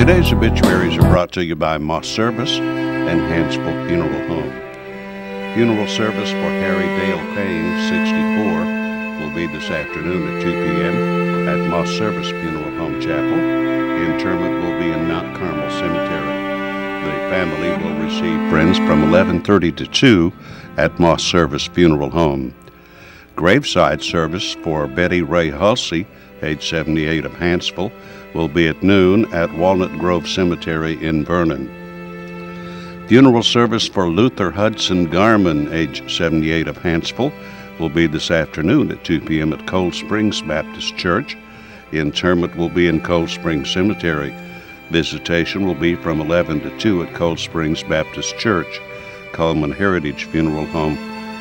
Today's obituaries are brought to you by Moss Service and Hansville Funeral Home. Funeral service for Harry Dale Payne, 64, will be this afternoon at 2 p.m. at Moss Service Funeral Home Chapel. Interment will be in Mount Carmel Cemetery. The family will receive friends from 11:30 to 2 at Moss Service Funeral Home. Graveside service for Betty Ray Hulsey, age 78, of Hansville, will be at noon at Walnut Grove Cemetery in Vernon. Funeral service for Luther Hudson Garman, age 78, of Hansville, will be this afternoon at 2 p.m. at Cold Springs Baptist Church. Interment will be in Cold Springs Cemetery. Visitation will be from 11 to 2 at Cold Springs Baptist Church. Coleman Heritage Funeral Home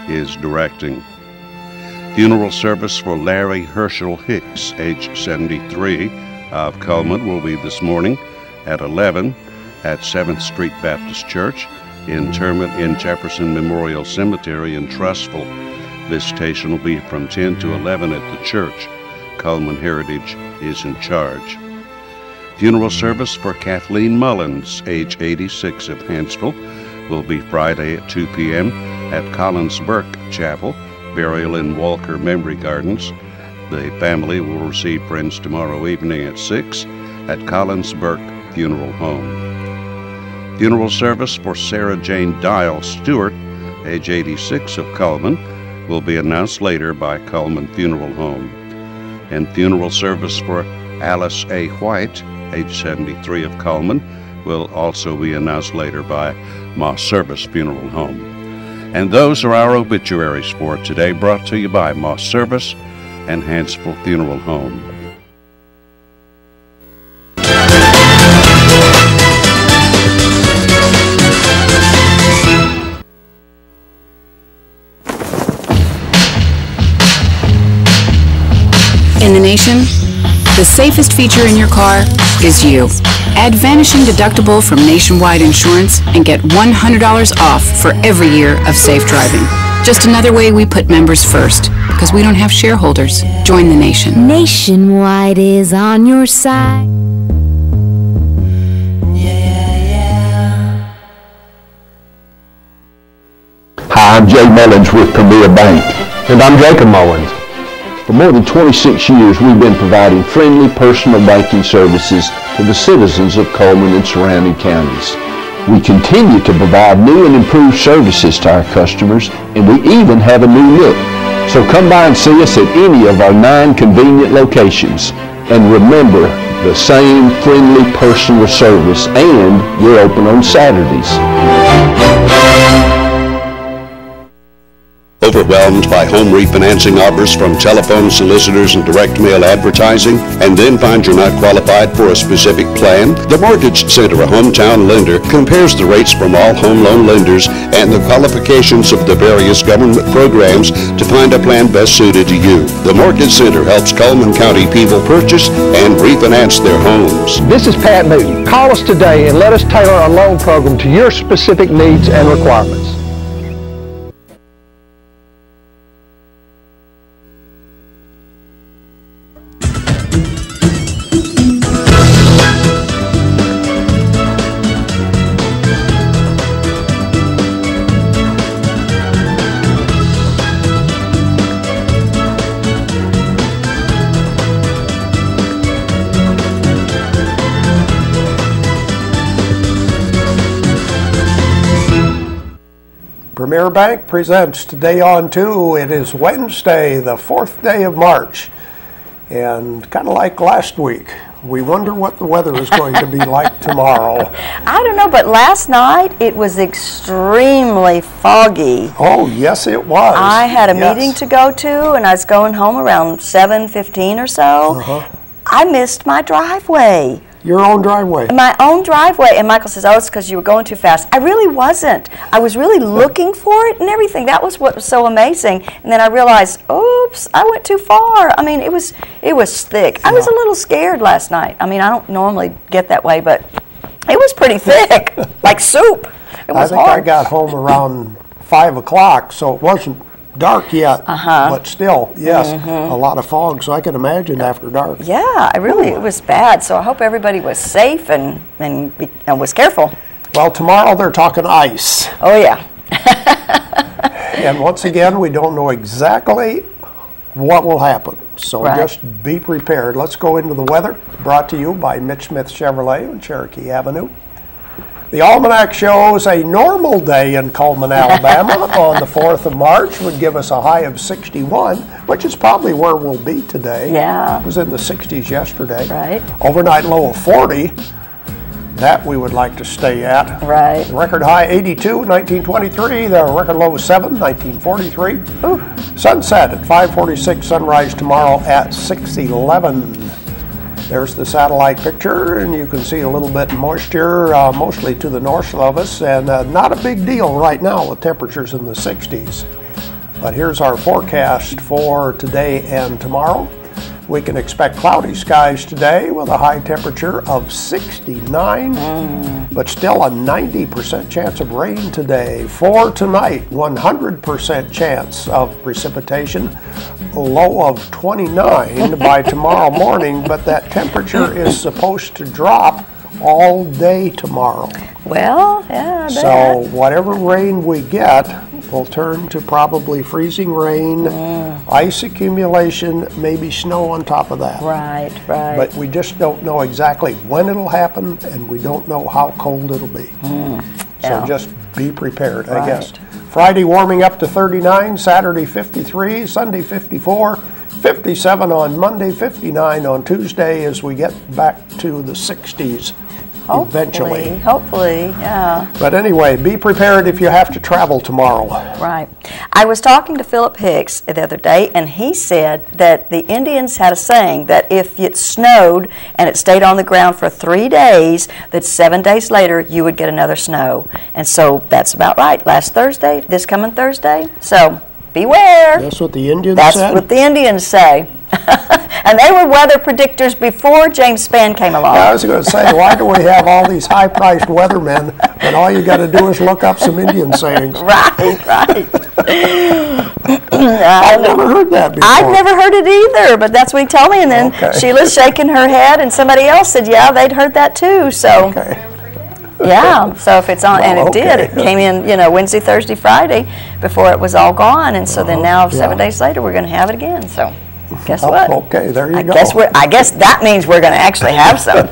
is directing. Funeral service for Larry Herschel Hicks, age 73, of Coleman, will be this morning at 11 at 7th Street Baptist Church. Interment in Jefferson Memorial Cemetery in Trussville. Visitation will be from 10 to 11 at the church. Coleman Heritage is in charge. Funeral service for Kathleen Mullins, age 86, of Hansville, will be Friday at 2 p.m. at Collins Burke Chapel. Burial in Walker Memory Gardens. The family will receive friends tomorrow evening at 6 at Collins Burke Funeral Home. Funeral service for Sarah Jane Dial Stewart, age 86, of Coleman, will be announced later by Coleman Funeral Home. And funeral service for Alice A. White, age 73, of Coleman, will also be announced later by Moss Service Funeral Home. And those are our obituaries for today, brought to you by Moss Service and Hansville Funeral Home. In the nation, the safest feature in your car is you. Add Vanishing Deductible from Nationwide Insurance and get $100 off for every year of safe driving. Just another way we put members first, because we don't have shareholders. Join the nation. Nationwide is on your side. Hi, I'm Jay Mullins with Premier Bank. And I'm Jacob Mullins. For more than 26 years, we've been providing friendly personal banking services to the citizens of Coleman and surrounding counties. We continue to provide new and improved services to our customers, and we even have a new look. So come by and see us at any of our 9 convenient locations. And remember, the same friendly personal service, and we're open on Saturdays. Overwhelmed by home refinancing offers from telephone solicitors and direct mail advertising, and then find you're not qualified for a specific plan? The Mortgage Center, a hometown lender, compares the rates from all home loan lenders and the qualifications of the various government programs to find a plan best suited to you. The Mortgage Center helps Coleman County people purchase and refinance their homes. This is Pat Newton. Call us today and let us tailor a loan program to your specific needs and requirements. Premier Bank presents Today on 2. It is Wednesday, the 4th day of March. And kind of like last week, we wonder what the weather is going to be like tomorrow. I don't know, but last night it was extremely foggy. Oh, yes, it was. I had a meeting to go to, and I was going home around 7:15 or so. I missed my driveway. Your own driveway? My own driveway. And Michael says, oh, it's because you were going too fast. I really wasn't. I was really looking for it and everything. That was what was so amazing. And then I realized, oops, I went too far. I mean, it was thick. Yeah. I was a little scared last night. I mean, I don't normally get that way, but it was pretty thick, like soup. It was I think hard. I got home around 5 o'clock, so it wasn't dark yet, but still, yes, a lot of fog, so I can imagine after dark. Yeah, it was bad, so I hope everybody was safe and was careful. Well, tomorrow they're talking ice. Oh, yeah. And once again, we don't know exactly what will happen, so just be prepared. Let's go into the weather, brought to you by Mitch Smith Chevrolet on Cherokee Avenue. The almanac shows a normal day in Coleman, Alabama on the 4th of March would give us a high of 61, which is probably where we'll be today. Yeah. It was in the 60s yesterday. Right. Overnight low of 40. That we would like to stay at. Right. The record high 82 in 1923. The record low 7, 1943. Ooh. Sunset at 5:46. Sunrise tomorrow at 6:11. There's the satellite picture, and you can see a little bit of moisture, mostly to the north of us, and not a big deal right now with temperatures in the 60s. But here's our forecast for today and tomorrow. We can expect cloudy skies today with a high temperature of 69, but still a 90% chance of rain today. For tonight, 100% chance of precipitation, a low of 29 by tomorrow morning, but that temperature is supposed to drop all day tomorrow. Well, yeah, I bet. So whatever rain we get will turn to probably freezing rain, ice accumulation, maybe snow on top of that. Right, right. But we just don't know exactly when it'll happen, and we don't know how cold it'll be. So just be prepared, I guess. Friday warming up to 39, Saturday 53, Sunday 54, 57 on Monday, 59 on Tuesday as we get back to the 60s. Eventually. Hopefully, yeah. But anyway, be prepared if you have to travel tomorrow. Right. I was talking to Philip Hicks the other day, and he said that the Indians had a saying that if it snowed and it stayed on the ground for 3 days, that 7 days later you would get another snow. And so that's about right. Last Thursday, this coming Thursday. So beware. That's what the Indians said? said? That's what the Indians say. And they were weather predictors before James Spann came along. I was going to say, why do we have all these high-priced weathermen when all you got to do is look up some Indian sayings? Right. I've never heard that before. I've never heard it either, but that's what he told me. And then Sheila's shaking her head, and somebody else said, yeah, they'd heard that too. So, yeah. So if it's on, and it did. It came in, Wednesday, Thursday, Friday before it was all gone, and so then now 7 days later we're going to have it again. So. Guess what? Okay, there you go. I guess that means we're going to actually have some.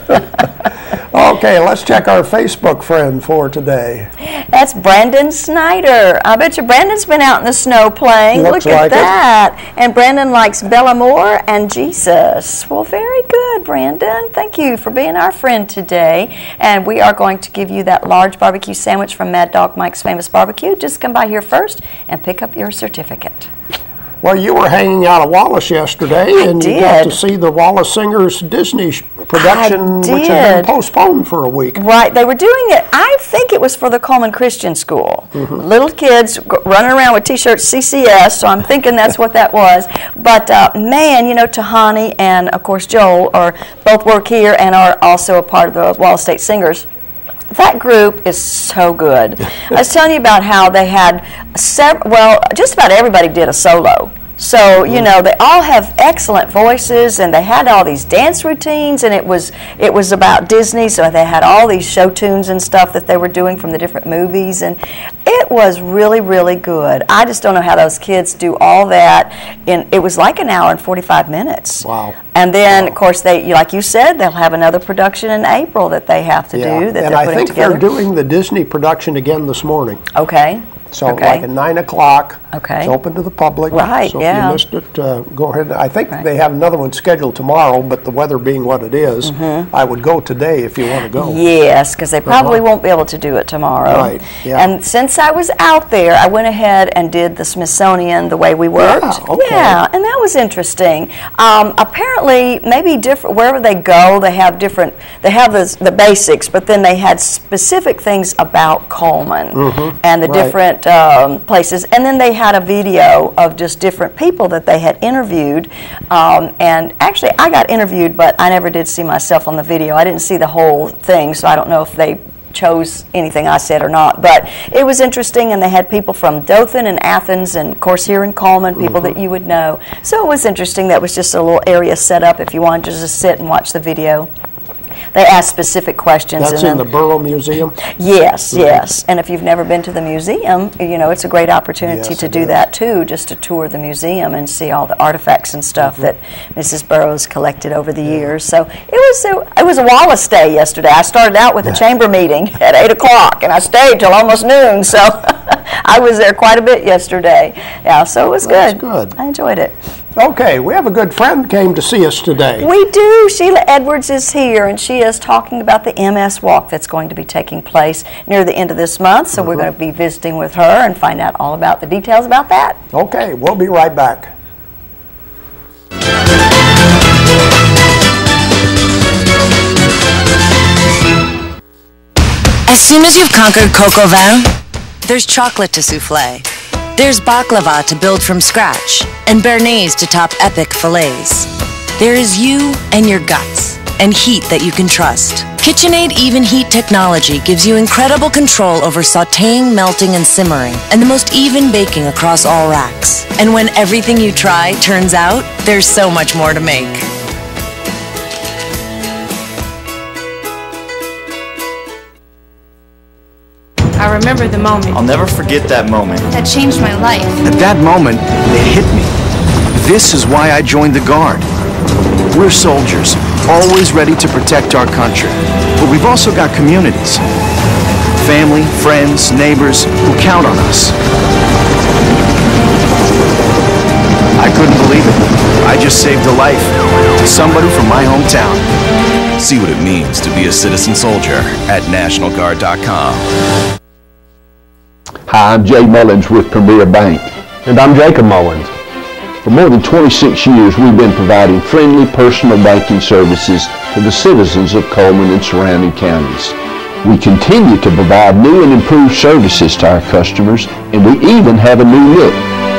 Okay, let's check our Facebook friend for today. That's Brandon Snyder. I bet you Brandon's been out in the snow playing. Looks Look at like that. And Brandon likes Bella Moore and Jesus. Well, very good, Brandon. Thank you for being our friend today. And we are going to give you that large barbecue sandwich from Mad Dog Mike's Famous Barbecue. Just come by here first and pick up your certificate. Well, you were hanging out at Wallace yesterday, and you got to see the Wallace Singers Disney production, which had been postponed for a week. Right, they were doing it, I think it was for the Coleman Christian School. Little kids running around with T-shirts CCS, so I'm thinking that's what that was. But man, Tahani and, of course, Joel both work here and are also a part of the Wallace State Singers. That group is so good. I was telling you about how they had just about everybody did a solo. So, they all have excellent voices, and they had all these dance routines, and it was about Disney, so they had all these show tunes and stuff that they were doing from the different movies, and it was really, really good. I just don't know how those kids do all that. It was like an hour and 45 minutes. Wow. And then, of course, like you said, they'll have another production in April that they have to do, that and they're I putting think together. they're doing the Disney production again this morning. Okay. So like at 9 o'clock, it's open to the public. Right, so if you missed it, go ahead. I think they have another one scheduled tomorrow, but the weather being what it is, I would go today if you want to go. Yes, because they probably won't be able to do it tomorrow. Right, yeah. And since I was out there, I went ahead and did the Smithsonian the way we worked. Yeah, okay. Yeah, and that was interesting. Apparently, maybe different, wherever they go, they have the basics, but then they had specific things about Coleman and the different places. And then they had a video of just different people that they had interviewed. And actually, I got interviewed, but I never did see myself on the video. I didn't see the whole thing, so I don't know if they chose anything I said or not. But it was interesting, and they had people from Dothan and Athens, and of course here in Coleman, people that you would know. So it was interesting. That was just a little area set up if you wanted to just sit and watch the video. They asked specific questions. That's in the Burrow Museum? Yes, yes. And if you've never been to the museum, you know, it's a great opportunity to do that too, just to tour the museum and see all the artifacts and stuff that Mrs. Burroughs collected over the years. So it was a Wallace day yesterday. I started out with a chamber meeting at 8 o'clock, and I stayed till almost noon, so I was there quite a bit yesterday. Yeah, so it was good. Good. I enjoyed it. Okay, we have a good friend came to see us today. We do. Sheila Edwards is here, and she is talking about the MS Walk that's going to be taking place near the end of this month. So we're going to be visiting with her and find out all about the details about that. Okay, we'll be right back. As soon as you've conquered coq au vin, there's chocolate to souffle. There's baklava to build from scratch, and béarnaise to top epic fillets. There is you and your guts, and heat that you can trust. KitchenAid Even Heat technology gives you incredible control over sautéing, melting, and simmering, and the most even baking across all racks. And when everything you try turns out, there's so much more to make. I remember the moment. I'll never forget that moment. That changed my life. At that moment, it hit me. This is why I joined the Guard. We're soldiers, always ready to protect our country. But we've also got communities. Family, friends, neighbors who count on us. I couldn't believe it. I just saved a life to somebody from my hometown. See what it means to be a citizen soldier at NationalGuard.com. Hi, I'm Jay Mullins with Premier Bank. And I'm Jacob Mullins. For more than 26 years, we've been providing friendly personal banking services to the citizens of Coleman and surrounding counties. We continue to provide new and improved services to our customers, and we even have a new look.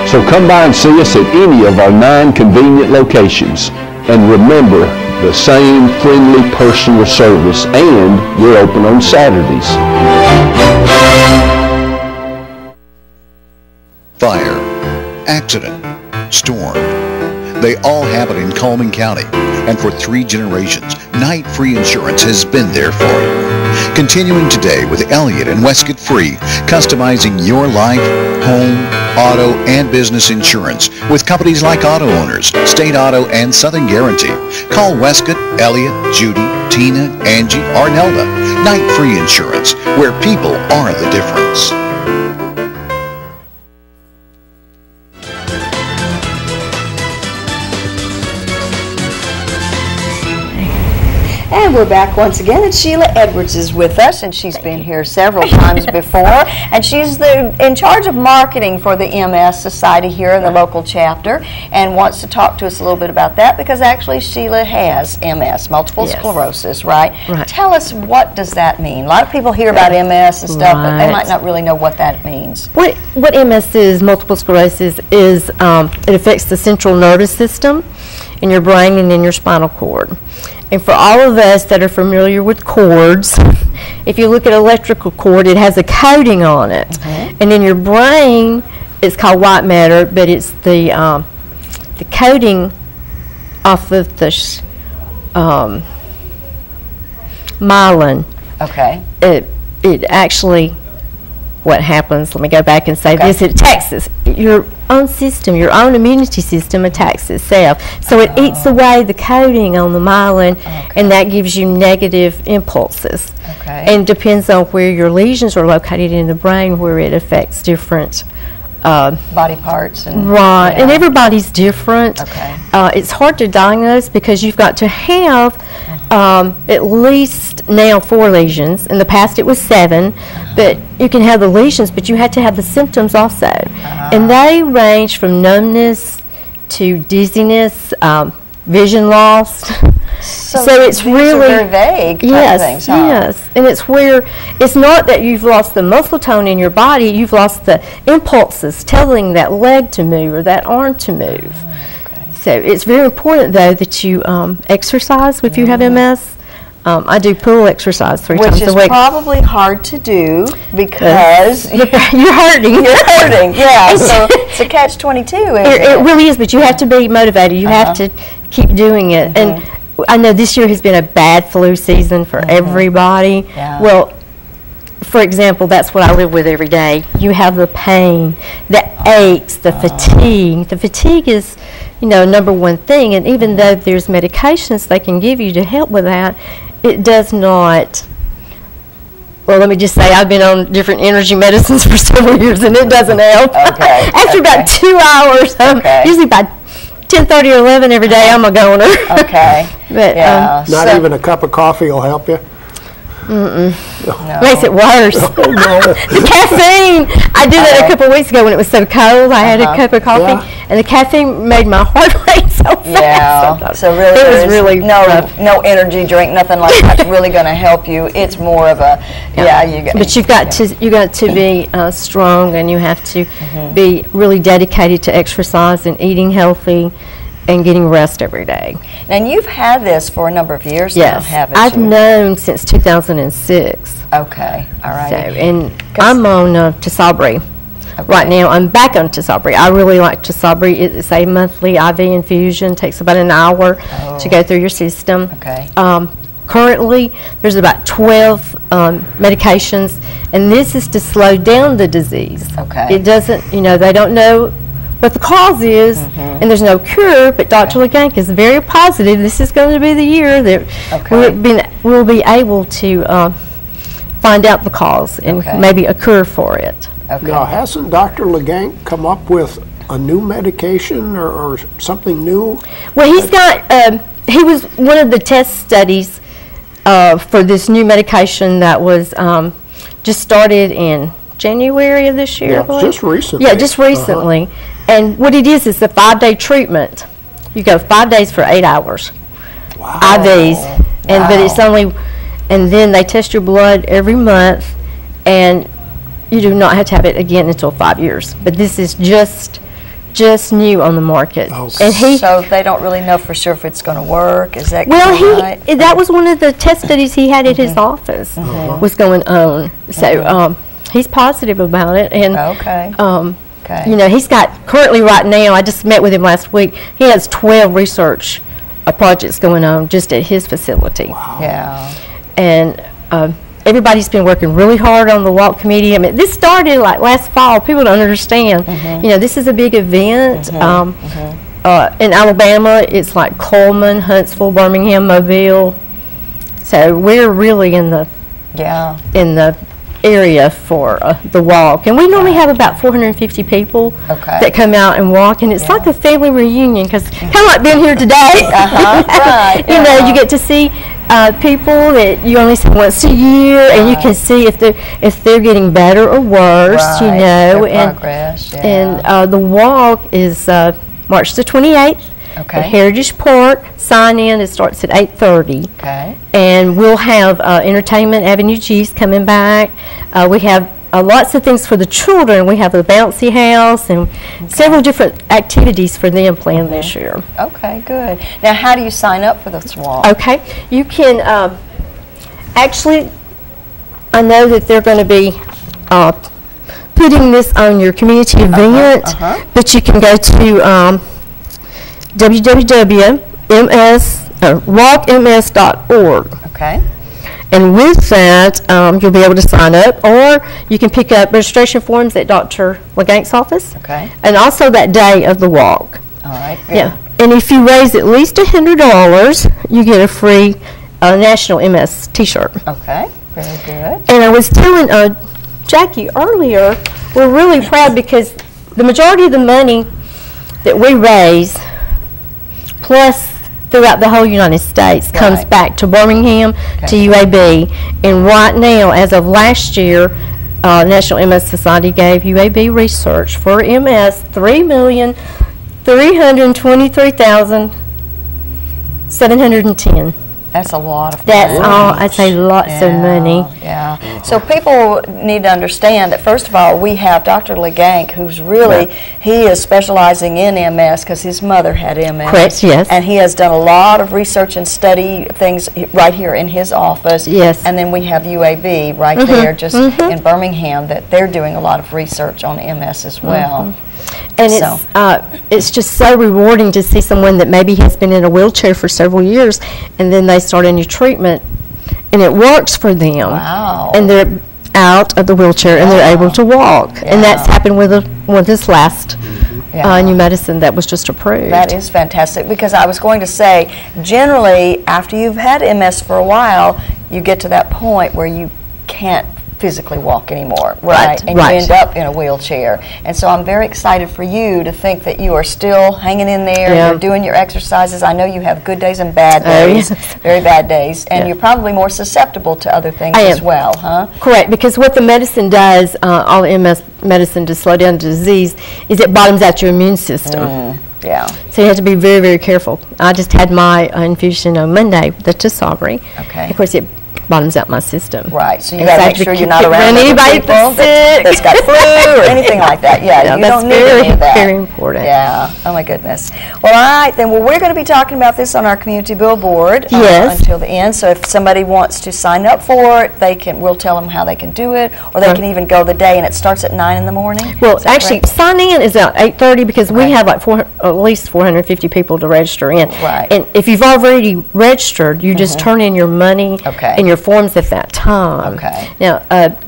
So come by and see us at any of our 9 convenient locations. And remember, the same friendly personal service, and we're open on Saturdays. Fire, accident, storm. They all happen in Coleman County, and for 3 generations, Night Free Insurance has been there for you. Continuing today with Elliott and Westcott Free, customizing your life, home, auto, and business insurance with companies like Auto Owners, State Auto, and Southern Guarantee. Call Westcott, Elliott, Judy, Tina, Angie, or Nelda. Night Free Insurance, where people are the difference. And we're back once again, and Sheila Edwards is with us, and she's been here several times before, and she's in charge of marketing for the MS Society here in the local chapter, and wants to talk to us a little bit about that, because actually Sheila has MS, multiple sclerosis, right? Tell us, what does that mean? A lot of people hear about MS and stuff, but they might not really know what that means. What MS is, multiple sclerosis, is it affects the central nervous system in your brain and in your spinal cord. And for all of us that are familiar with cords, if you look at an electrical cord, it has a coating on it. And in your brain, it's called white matter, but it's the coating off of the myelin. Okay. It actually, what happens, let me go back and say this, it attacks your own system, your own immunity system attacks itself. So it eats away the coating on the myelin, and that gives you negative impulses. And depends on where your lesions are located in the brain, where it affects different body parts. And, and everybody's different. It's hard to diagnose because you've got to have at least now 4 lesions. In the past it was 7, but you can have the lesions, but you had to have the symptoms also. And they range from numbness to dizziness, vision loss. So it's really very vague type things, huh? Yes, and it's where it's not that you've lost the muscle tone in your body, you've lost the impulses telling that leg to move or that arm to move. So it's very important, though, that you exercise if you have MS. I do pool exercise 3 times a week. Which is probably hard to do because you're hurting. You're hurting, yeah. So it's a catch-22, isn't it? It really is, but you have to be motivated. You have to keep doing it. And I know this year has been a bad flu season for everybody. Yeah. Well, for example, that's what I live with every day. You have the pain, the aches, the fatigue. The fatigue is, number one thing. And even though there's medications they can give you to help with that, it does not. Well, let me just say I've been on different energy medicines for several years, and it doesn't help. Okay. After about 2 hours, usually by 10:30 or 11 every day, I'm a goner. Okay. But not even a cup of coffee will help you. No. Makes it worse. The caffeine. I did that a couple of weeks ago when it was so cold. I had a cup of coffee, and the caffeine made my heart rate so fast. Yeah. So really, it was really rough. no energy drink, nothing like that's really going to help you. It's more of a But you've got to be strong, and you have to be really dedicated to exercise and eating healthy and getting rest every day. And you've had this for a number of years now, haven't you? I've known since 2006. Okay, all right. So, and I'm on Tisabri right now. I'm back on Tisabri. I really like Tisabri. It's a monthly IV infusion. Takes about an hour to go through your system. Okay. Currently, there's about 12 medications, and this is to slow down the disease. Okay. It doesn't, they don't know what the cause is, and there's no cure, but Dr. Legank is very positive. This is going to be the year that we'll be able to find out the cause and maybe a cure for it. Okay. Now, hasn't Dr. Legank come up with a new medication or something new? Well, he's got, he was one of the test studies for this new medication that was just started in January of this year, I believe. Just recently. Yeah, just recently. And what it is a 5-day treatment. You go 5 days for 8 hours. Wow. IVs. But it's only, and then they test your blood every month, and you do not have to have it again until 5 years. But this is just new on the market. Okay. And so they don't really know for sure if it's going to work. Is that right? That was one of the test studies he had at his office was going on. So he's positive about it, and he's got currently right now. I just met with him last week. He has 12 research projects going on just at his facility. Wow. Yeah, and everybody's been working really hard on the walk committee. I mean, this started like last fall. People don't understand. This is a big event. In Alabama, it's like Coleman, Huntsville, Birmingham, Mobile. So we're really in the area for the walk, and we normally have about 450 people that come out and walk, and it's like a family reunion, because kind of like being here today. Right. You get to see people that you only see once a year, and you can see if they're getting better or worse. Their progress. And the walk is March the 28th. At Heritage Park. Sign-in, it starts at 8:30. Okay. And we'll have Entertainment Avenue G's coming back. We have lots of things for the children. We have the bouncy house and several different activities for them planned this year. Okay, good. Now, how do you sign up for this walk? Okay. You can actually, I know that they're going to be putting this on your community event, but you can go to www.walkms.org. Okay. And with that, you'll be able to sign up, or you can pick up registration forms at Dr. Legank's office. Okay. And also that day of the walk. All right. Good. Yeah. And if you raise at least $100, you get a free National MS T-shirt. Okay. Very good. And I was telling Jackie earlier, we're really proud because the majority of the money that we raise, plus throughout the whole United States, comes back to Birmingham, to UAB. And right now, as of last year, National MS Society gave UAB Research for MS $3,323,710. That's a lot of That's money. all. I'd say lots of money. Yeah. So people need to understand that, first of all, we have Dr. Legank, who's really, he is specializing in MS because his mother had MS. Correct, yes. And he has done a lot of research and study things right here in his office. Yes. And then we have UAB right there just in Birmingham that they're doing a lot of research on MS as well. And it's just so rewarding to see someone that maybe has been in a wheelchair for several years, and then they start a new treatment, and it works for them. Wow. And they're out of the wheelchair, and they're able to walk. Yeah. And that's happened with this last new medicine that was just approved. That is fantastic, because I was going to say, generally, after you've had MS for a while, you get to that point where you can't physically walk anymore, right? And you end up in a wheelchair. And so I'm very excited for you to think that you are still hanging in there, you're doing your exercises. I know you have good days and bad days, very bad days, and you're probably more susceptible to other things as well, huh? Correct, because what the medicine does, all MS medicine to slow down the disease, is it bottoms out your immune system. Yeah. So you have to be very, very careful. I just had my infusion on Monday, the Tisabri. Okay. Of course, it bottoms out my system. Right, so you got to make sure you're not around anybody that's got flu or anything like that. Yeah, you don't need any of that. Very important. Yeah, oh my goodness. Well, all right, then, we're going to be talking about this on our community billboard until the end. So if somebody wants to sign up for it, we'll tell them how they can do it, or they can even go the day, and it starts at 9 in the morning. Well, actually, sign in is at 8:30 because we have like at least 450 people to register in. Right. And if you've already registered, you just turn in your money and your forms at that time. Okay. Now,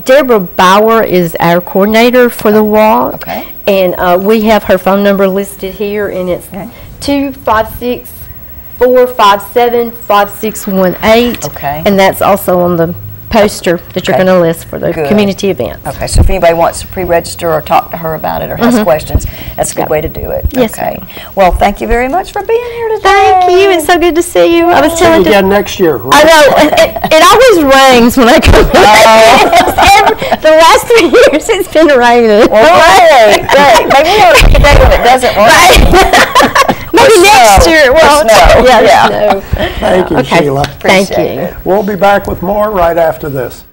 Deborah Bauer is our coordinator for the walk. Okay. And we have her phone number listed here, and it's 256-457-5618. Okay. And that's also on the poster that you're going to list for the community events. Okay, so if anybody wants to pre-register or talk to her about it or has questions, that's a good way to do it. Yes, okay. Well, thank you very much for being here today. Thank you. It's so good to see you. I was telling you again next year. Right? I know. It always rains when I come back. The last 3 years it's been raining. Well, great. Maybe we'll have a day when it doesn't rain. Maybe next year. Well, snow. Thank you, Sheila. Thank you. We'll be back with more right after this.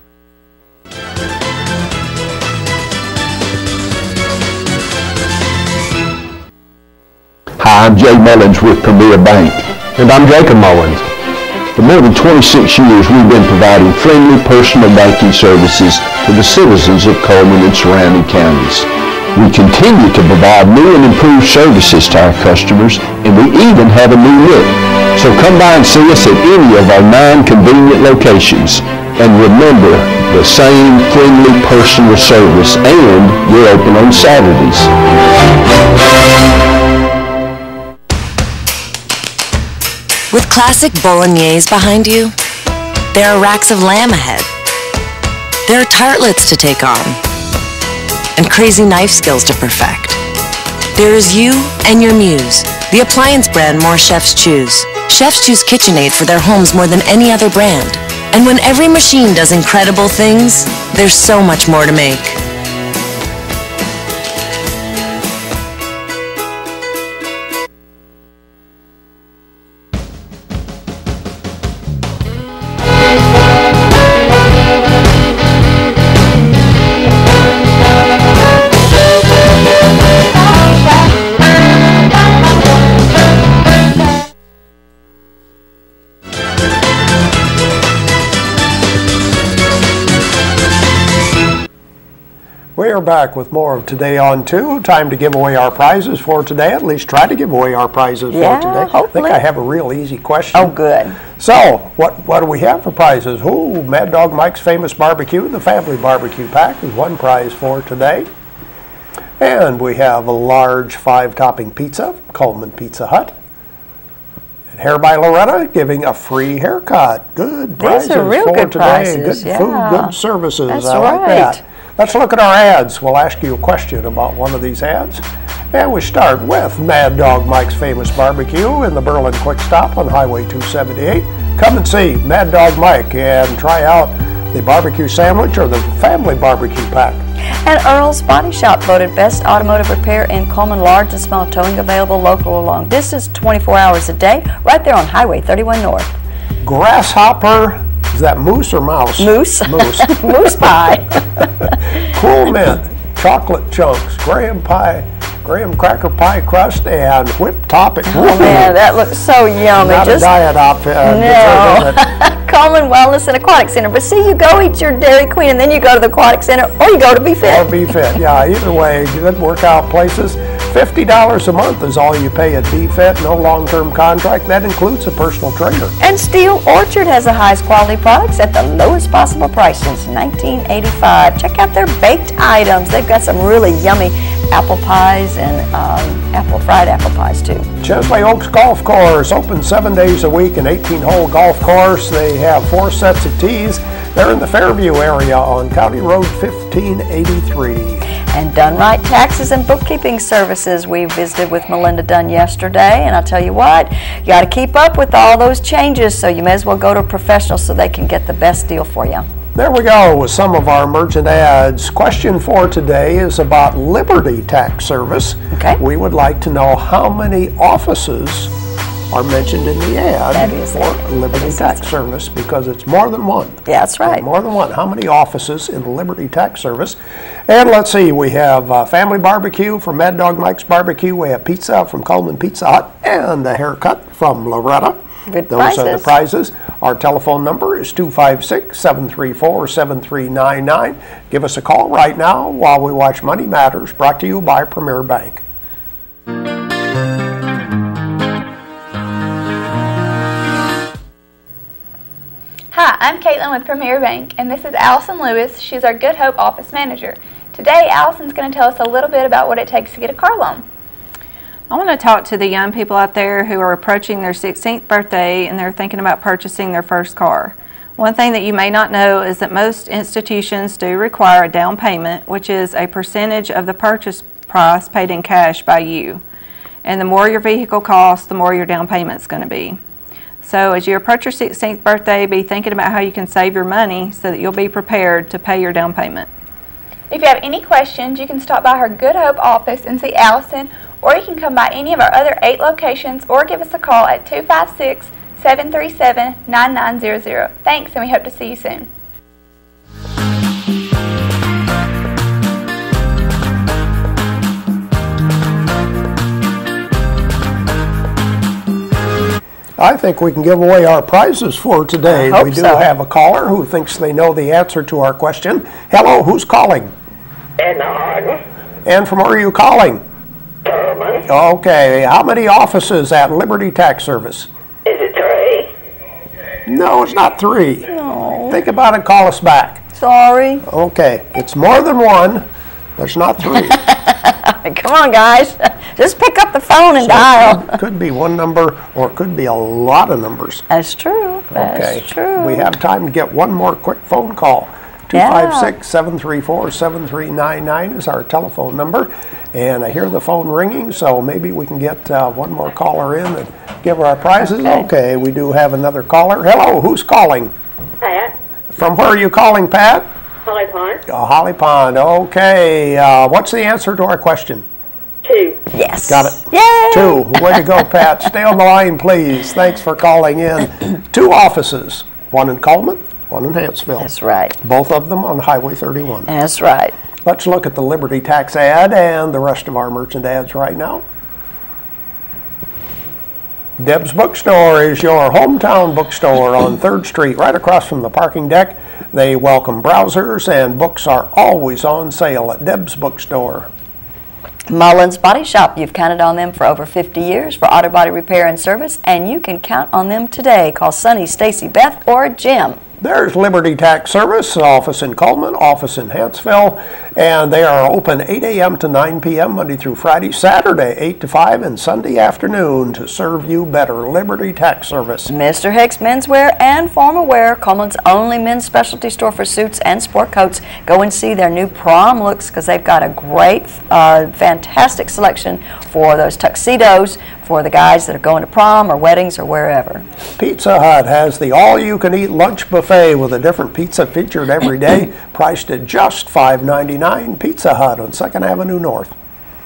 Hi, I'm Jay Mullins with Premier Bank. And I'm Jacob Mullins. For more than 26 years, we've been providing friendly personal banking services to the citizens of Coleman and surrounding counties. We continue to provide new and improved services to our customers, and we even have a new look. So come by and see us at any of our 9 convenient locations. And remember, the same friendly personal service, and we're open on Saturdays. With classic bolognese behind you, there are racks of lamb ahead. There are tartlets to take on, and crazy knife skills to perfect. There is you and your muse, the appliance brand more chefs choose. Chefs choose KitchenAid for their homes more than any other brand. And when every machine does incredible things, there's so much more to make. We are back with more of Today on 2. Time to give away our prizes for today. At least try to give away our prizes for today. Hopefully. I think I have a real easy question. Oh, good. So, what do we have for prizes? Ooh, Mad Dog Mike's Famous Barbecue, the Family Barbecue Pack is one prize for today. And we have a large 5-topping pizza, Coleman Pizza Hut. And Hair by Loretta giving a free haircut. Good prizes These are real for good today. prizes, Good food, good services. That's I like right. that. Let's look at our ads. We'll ask you a question about one of these ads. And we start with Mad Dog Mike's Famous Barbecue in the Berlin Quick Stop on Highway 278. Come and see Mad Dog Mike and try out the barbecue sandwich or the family barbecue pack. And Earl's Body Shop voted Best Automotive Repair in Coleman, large and small towing available local or long distance, 24 hours a day, right there on Highway 31 North. grasshopper, is that moose or mouse? Moose. Moose. Moose pie. Cool Mint, chocolate chunks, graham cracker pie crust, and whipped topping. Oh man, that looks so yummy. Not a diet outfit. No. Coleman Wellness and Aquatic Center. But see, you go eat your Dairy Queen and then you go to the Aquatic Center, or you go to Be Fit. Or Be Fit, yeah. Either way, good workout places. $50 a month is all you pay at Be Fit. No long-term contract. That includes a personal trainer. And Steel Orchard has the highest quality products at the lowest possible price since 1985. Check out their baked items. They've got some really yummy apple pies and fried apple pies too. Chesley Oaks Golf Course, open 7 days a week, an 18-hole golf course. They have 4 sets of tees. They're in the Fairview area on County Road 1583. And Done Right Taxes and Bookkeeping Services. We visited with Melinda Dunn yesterday, and I'll tell you what, you got to keep up with all those changes, so you may as well go to a professional so they can get the best deal for you. There we go with some of our merchant ads. Question for today is about Liberty Tax Service. Okay. We would like to know how many offices are mentioned in the ad for Liberty Tax Service, because it's more than one. Yeah, that's right. More than one. How many offices in the Liberty Tax Service? And let's see, we have Family Barbecue from Mad Dog Mike's Barbecue. We have pizza from Coleman Pizza Hut and a haircut from Loretta. Good Those prices. are the prizes. Our telephone number is 256-734-7399. Give us a call right now while we watch Money Matters, brought to you by Premier Bank. Hi, I'm Caitlin with Premier Bank, and this is Allison Lewis. She's our Good Hope office manager. Today, Allison's going to tell us a little bit about what it takes to get a car loan. I want to talk to the young people out there who are approaching their 16th birthday and they're thinking about purchasing their first car. One thing that you may not know is that most institutions do require a down payment, which is a percentage of the purchase price paid in cash by you. And the more your vehicle costs, the more your down payment's going to be. So as you approach your 16th birthday, be thinking about how you can save your money so that you'll be prepared to pay your down payment. If you have any questions, you can stop by her Good Hope office and see Allison, or you can come by any of our other 8 locations or give us a call at 256-737-9900. Thanks, and we hope to see you soon. I think we can give away our prizes for today. I hope We do so. have a caller who thinks they know the answer to our question. Hello, who's calling? And from where are you calling? Okay, how many offices at Liberty Tax Service? Is it 3? No, it's not 3. No. Think about it, call us back. Sorry. Okay, it's more than 1, but it's not 3. Come on, guys. Just pick up the phone and dial. It could be one number, or it could be a lot of numbers. That's true. That's true. We have time to get one more quick phone call. 256-734-7399 is our telephone number. And I hear the phone ringing, so maybe we can get one more caller in and give her our prizes. Okay, we do have another caller. Hello, who's calling? Pat. From where are you calling, Pat? Holly Pond. Holly Pond. Okay, what's the answer to our question? 2. Yes. Got it. Yay! 2. Way to go, Pat. Stay on the line, please. Thanks for calling in. 2 offices, one in Coleman, one in Hanceville. That's right. Both of them on Highway 31. That's right. Let's look at the Liberty Tax ad and the rest of our merchant ads right now. Deb's Bookstore is your hometown bookstore on 3rd Street, right across from the parking deck. They welcome browsers, and books are always on sale at Deb's Bookstore. Mullins Body Shop, you've counted on them for over 50 years for auto body repair and service, and you can count on them today. Call Sonny, Stacy, Beth, or Jim. There's Liberty Tax Service, office in Coleman, office in Hanceville, and they are open 8 a.m. to 9 p.m. Monday through Friday, Saturday 8 to 5, and Sunday afternoon to serve you better. Liberty Tax Service. Mr. Hicks Menswear and Formal Wear, Coleman's only men's specialty store for suits and sport coats. Go and see their new prom looks, because they've got a great, fantastic selection for those tuxedos for the guys that are going to prom or weddings or wherever. Pizza Hut has the all-you-can-eat lunch buffet with a different pizza featured every day, priced at just $5.99. Pizza Hut on 2nd Avenue North.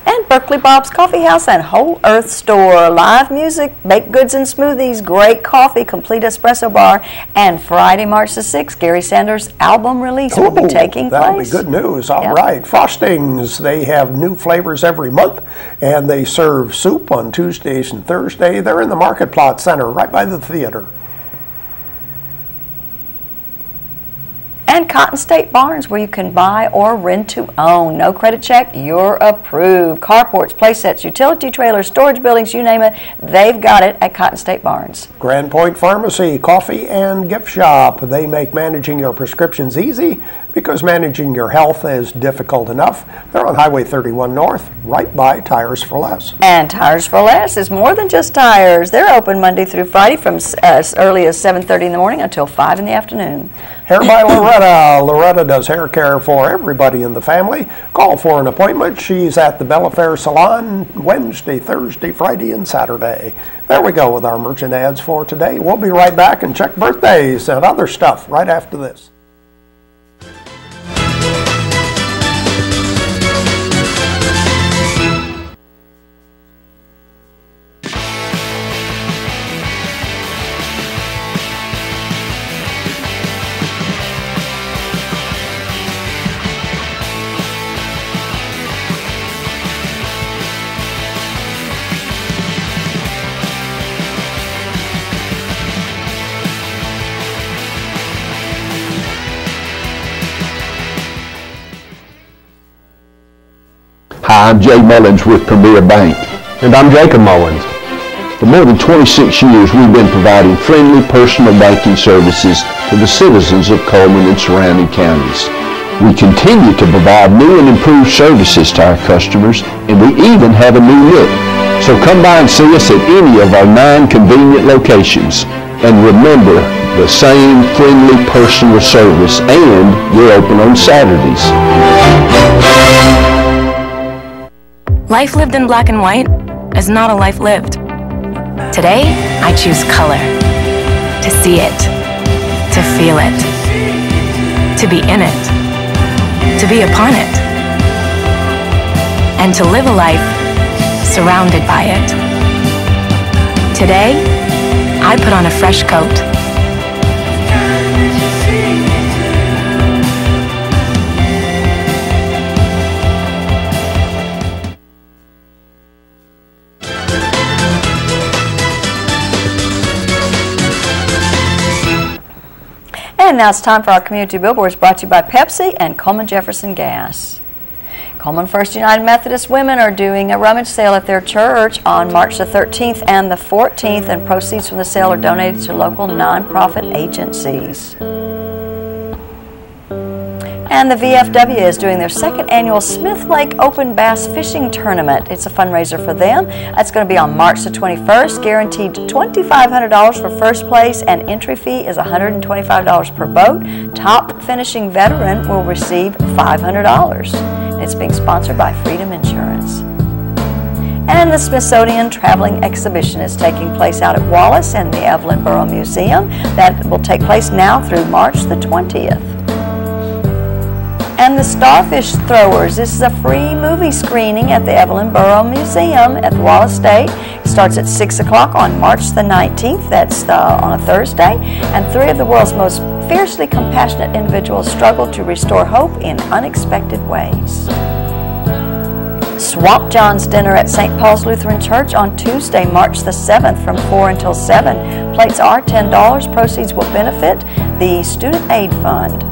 And And Berkeley Bob's Coffee House and Whole Earth Store. Live music, baked goods and smoothies, great coffee, complete espresso bar, and Friday, March the 6th, Gary Sanders' album release will be taking place. That'll be good news. All right. Frostings, they have new flavors every month, and they serve soup on Tuesdays and Thursdays. They're in the Market Plot Center, right by the theater. And Cotton State Barns, where you can buy or rent to own. No credit check, you're approved. Carports, playsets, utility trailers, storage buildings, you name it, they've got it at Cotton State Barns. Grand Point Pharmacy, coffee and gift shop. They make managing your prescriptions easy because managing your health is difficult enough. They're on Highway 31 North, right by Tires for Less. And Tires for Less is more than just tires. They're open Monday through Friday from as early as 7:30 in the morning until 5 in the afternoon. Hair by Loretta. Loretta does hair care for everybody in the family. Call for an appointment. She's at the Bellafair Salon Wednesday, Thursday, Friday, and Saturday. There we go with our merchant ads for today. We'll be right back and check birthdays and other stuff right after this. Hi, I'm Jay Mullins with Premier Bank. And I'm Jacob Mullins. For more than 26 years, we've been providing friendly personal banking services to the citizens of Coleman and surrounding counties. We continue to provide new and improved services to our customers, and we even have a new look. So come by and see us at any of our 9 convenient locations. And remember, the same friendly personal service, and we're open on Saturdays. Life lived in black and white is not a life lived. Today, I choose color. To see it. To feel it. To be in it. To be upon it. And to live a life surrounded by it. Today, I put on a fresh coat. And now it's time for our community billboards brought to you by Pepsi and Coleman Jefferson Gas. Coleman First United Methodist Women are doing a rummage sale at their church on March the 13th and the 14th, and proceeds from the sale are donated to local nonprofit agencies. And the VFW is doing their 2nd annual Smith Lake Open Bass Fishing Tournament. It's a fundraiser for them. It's going to be on March the 21st. Guaranteed $2,500 for first place, and entry fee is $125 per boat. Top finishing veteran will receive $500. It's being sponsored by Freedom Insurance. And the Smithsonian Traveling Exhibition is taking place out at Wallace and the Evelyn Borough Museum. That will take place now through March the 20th. And the Starfish Throwers. This is a free movie screening at the Evelyn Borough Museum at the Wallace State. It starts at 6 o'clock on March the 19th. That's on a Thursday. And 3 of the world's most fiercely compassionate individuals struggle to restore hope in unexpected ways. Swamp John's dinner at St. Paul's Lutheran Church on Tuesday, March the 7th from 4 until 7. Plates are $10. Proceeds will benefit the Student Aid Fund.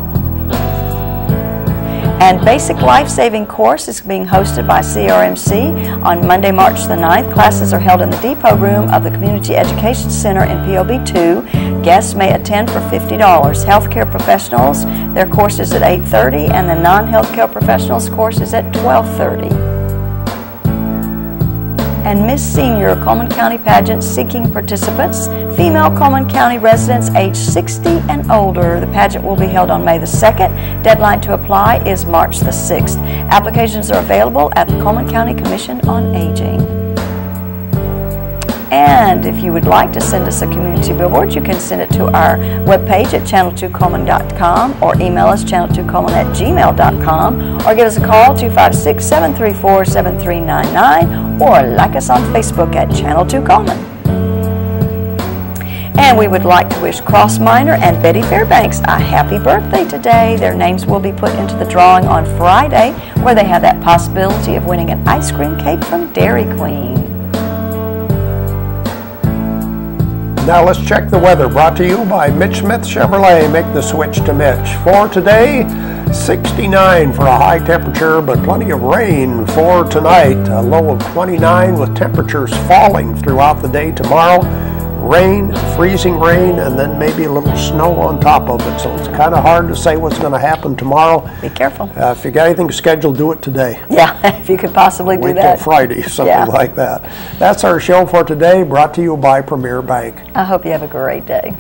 And Basic Life Saving Course is being hosted by CRMC on Monday, March the 9th. Classes are held in the depot room of the Community Education Center in POB 2. Guests may attend for $50. Healthcare professionals, their course is at 8:30, and the non-healthcare professionals course is at 12:30. And Miss Senior Coleman County Pageant seeking participants, female Coleman County residents age 60 and older. The pageant will be held on May the 2nd. Deadline to apply is March the 6th. Applications are available at the Coleman County Commission on Aging. And if you would like to send us a community billboard, you can send it to our webpage at channel2coleman.com or email us channel2coleman@gmail.com or give us a call 256-734-7399 or like us on Facebook at Channel 2 Coleman. And we would like to wish Cross Minor and Betty Fairbanks a happy birthday today. Their names will be put into the drawing on Friday, where they have that possibility of winning an ice cream cake from Dairy Queen. Now let's check the weather, brought to you by Mitch Smith Chevrolet. Make the switch to Mitch. For today, 69 for a high temperature, but plenty of rain for tonight. A low of 29 with temperatures falling throughout the day tomorrow. Rain, freezing rain, and then maybe a little snow on top of it. So it's kind of hard to say what's going to happen tomorrow. Be careful. If you got anything scheduled, do it today. Yeah, if you could possibly do that. Wait till Friday, something like that. That's our show for today, brought to you by Premier Bank. I hope you have a great day.